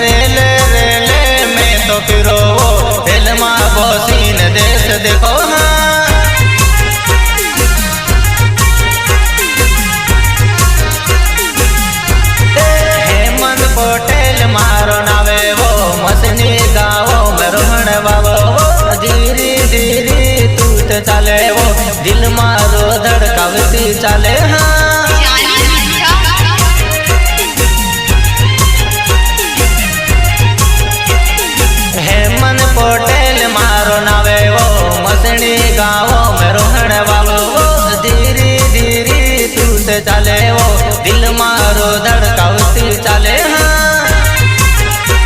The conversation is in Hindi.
रेले रेले में तो फिरो दिल माँ बोसीन देश देखो हाँ। हेमंत पटेल मारो नावे वो मसनी गाँव में रोहन बाबो धीरे धीरे तूत चाले वो दिल मारो धड़कावती चाले हाँ। हेमंत पटेल मारो नावे वो मसनी गाँव में रोहन बाबो धीरे धीरे तूत चाले वो दिल मारो धड़